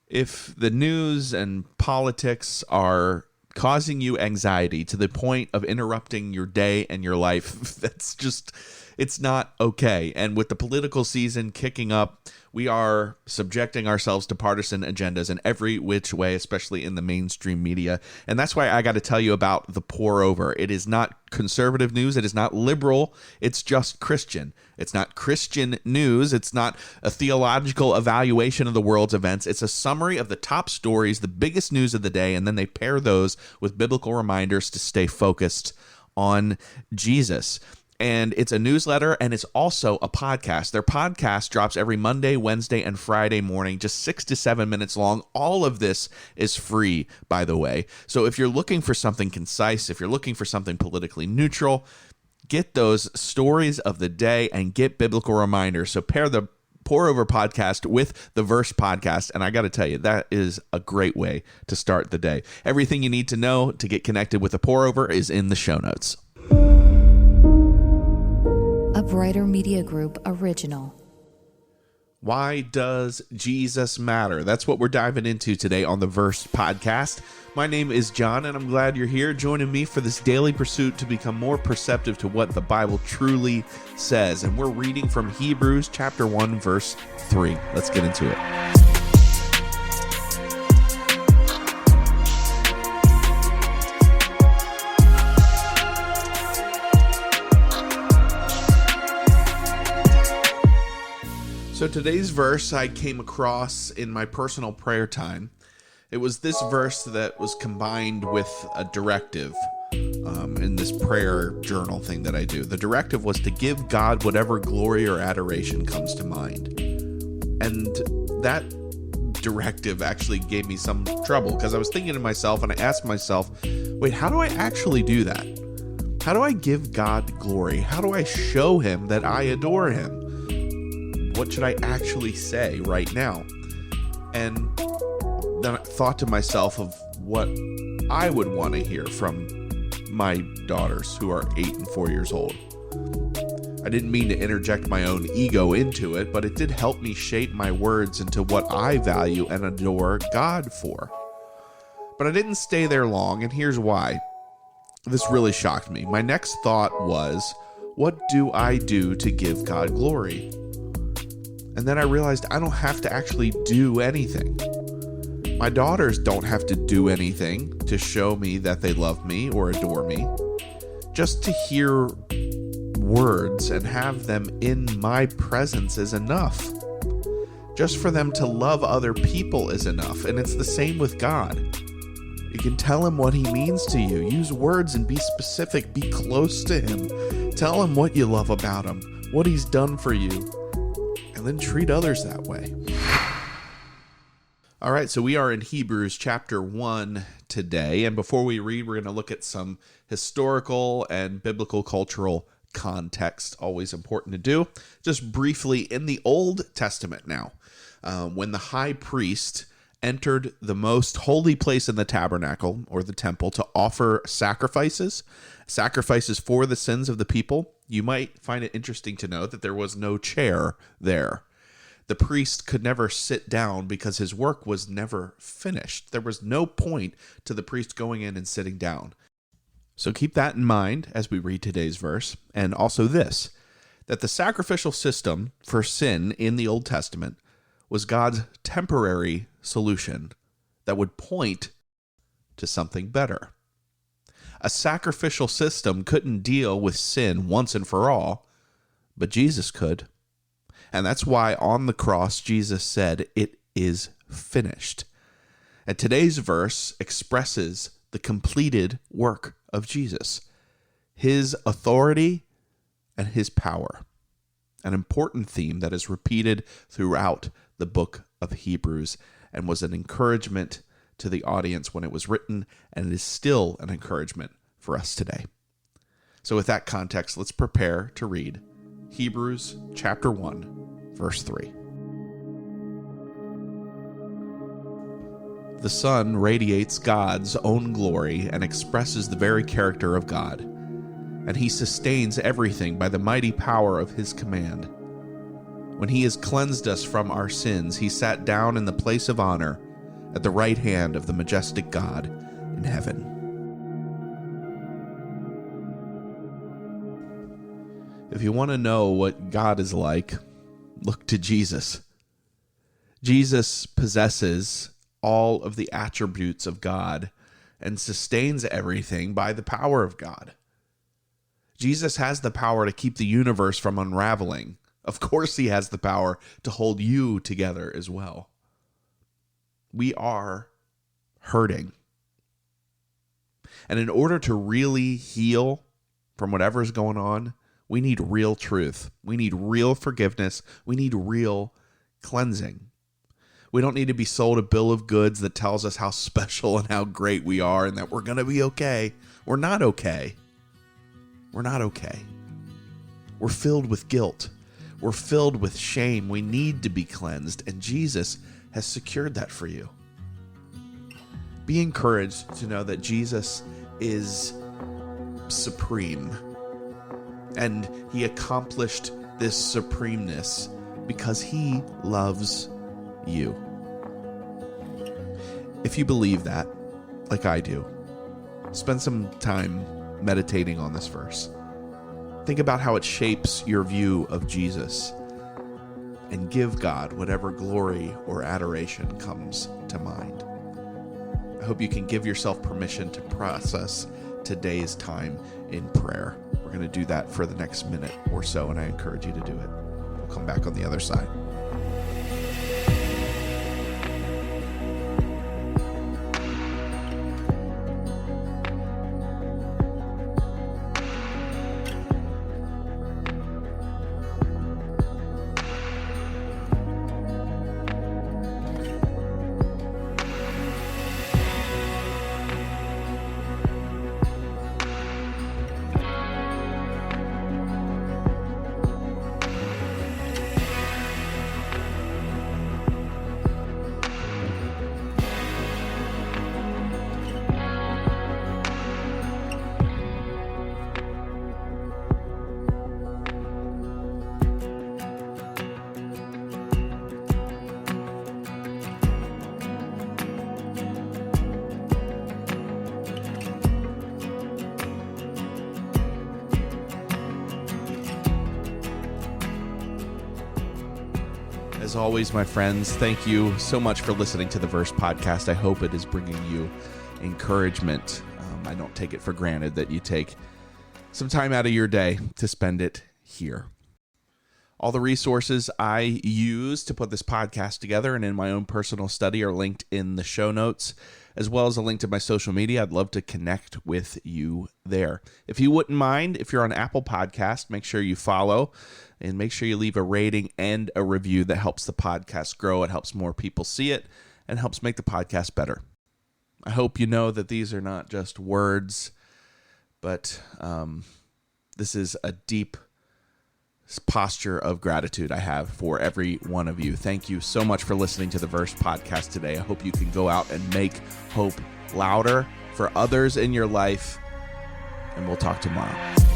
If the news and politics are causing you anxiety to the point of interrupting your day and your life, it's not okay. And with the political season kicking up, we are subjecting ourselves to partisan agendas in every which way, especially in the mainstream media. And that's why I got to tell you about The Pour Over. It is not conservative news. It is not liberal. It's just Christian. It's not Christian news. It's not a theological evaluation of the world's events. It's a summary of the top stories, the biggest news of the day, and then they pair those with biblical reminders to stay focused on Jesus. And it's a newsletter, and it's also a podcast. Their podcast drops every Monday, Wednesday, and Friday morning, just 6 to 7 minutes long. All of this is free, by the way. So if you're looking for something concise, if you're looking for something politically neutral, get those stories of the day and get biblical reminders. So pair the Pour Over podcast with the Verse podcast, and I got to tell you, that is a great way to start the day. Everything you need to know to get connected with the Pour Over is in the show notes. A Brighter Media Group original. Why does Jesus matter? That's what we're diving into today on the Verse podcast. My name is John, and I'm glad you're here joining me for this daily pursuit to become more perceptive to what the Bible truly says. And we're reading from Hebrews chapter 1, verse 3. Let's get into it. So today's verse I came across in my personal prayer time. It was this verse that was combined with a directive in this prayer journal thing that I do. The directive was to give God whatever glory or adoration comes to mind. And that directive actually gave me some trouble because I was thinking to myself and I asked myself, wait, how do I actually do that? How do I give God glory? How do I show him that I adore him? What should I actually say right now? And then I thought to myself of what I would want to hear from my daughters who are 8 and 4 years old. I didn't mean to interject my own ego into it, but it did help me shape my words into what I value and adore God for. But I didn't stay there long, and here's why. This really shocked me. My next thought was, what do I do to give God glory? And then I realized I don't have to actually do anything. My daughters don't have to do anything to show me that they love me or adore me. Just to hear words and have them in my presence is enough. Just for them to love other people is enough. And it's the same with God. You can tell him what he means to you. Use words and be specific. Be close to him. Tell him what you love about him, what he's done for you. And then treat others that way. All right, so we are in Hebrews chapter 1 today. And before we read, we're going to look at some historical and biblical cultural context. Always important to do. Just briefly, in the Old Testament now, when the high priest entered the most holy place in the tabernacle or the temple to offer sacrifices for the sins of the people, you might find it interesting to know that there was no chair there. The priest could never sit down because his work was never finished. There was no point to the priest going in and sitting down. So keep that in mind as we read today's verse. And also this, that the sacrificial system for sin in the Old Testament was God's temporary solution that would point to something better. A sacrificial system couldn't deal with sin once and for all, but Jesus could. And that's why on the cross, Jesus said, "It is finished." And today's verse expresses the completed work of Jesus, his authority and his power, an important theme that is repeated throughout the book of Hebrews and was an encouragement to the audience when it was written, and it is still an encouragement for us today. So with that context, let's prepare to read Hebrews chapter 1, verse 3. The sun radiates God's own glory and expresses the very character of God, and he sustains everything by the mighty power of his command. When he has cleansed us from our sins, he sat down in the place of honor at the right hand of the majestic God in heaven. If you want to know what God is like, look to Jesus. Jesus possesses all of the attributes of God and sustains everything by the power of God. Jesus has the power to keep the universe from unraveling. Of course, he has the power to hold you together as well. We are hurting. And in order to really heal from whatever is going on, we need real truth. We need real forgiveness. We need real cleansing. We don't need to be sold a bill of goods that tells us how special and how great we are and that we're going to be okay. We're not okay. We're not okay. We're filled with guilt. We're filled with shame. We need to be cleansed, and Jesus has secured that for you. Be encouraged to know that Jesus is supreme, and he accomplished this supremeness because he loves you. If you believe that, like I do, spend some time meditating on this verse. Think about how it shapes your view of Jesus, and give God whatever glory or adoration comes to mind. I hope you can give yourself permission to process today's time in prayer. We're going to do that for the next minute or so, and I encourage you to do it. We'll come back on the other side. As always, my friends, thank you so much for listening to the Verse Podcast. I hope it is bringing you encouragement. I don't take it for granted that you take some time out of your day to spend it here. All the resources I use to put this podcast together and in my own personal study are linked in the show notes, as well as a link to my social media. I'd love to connect with you there. If you wouldn't mind, if you're on Apple Podcast, make sure you follow and make sure you leave a rating and a review. That helps the podcast grow. It helps more people see it and helps make the podcast better. I hope you know that these are not just words, but this is a deep posture of gratitude I have for every one of you. Thank you so much for listening to the Verse Podcast today. I hope you can go out and make hope louder for others in your life, and we'll talk tomorrow.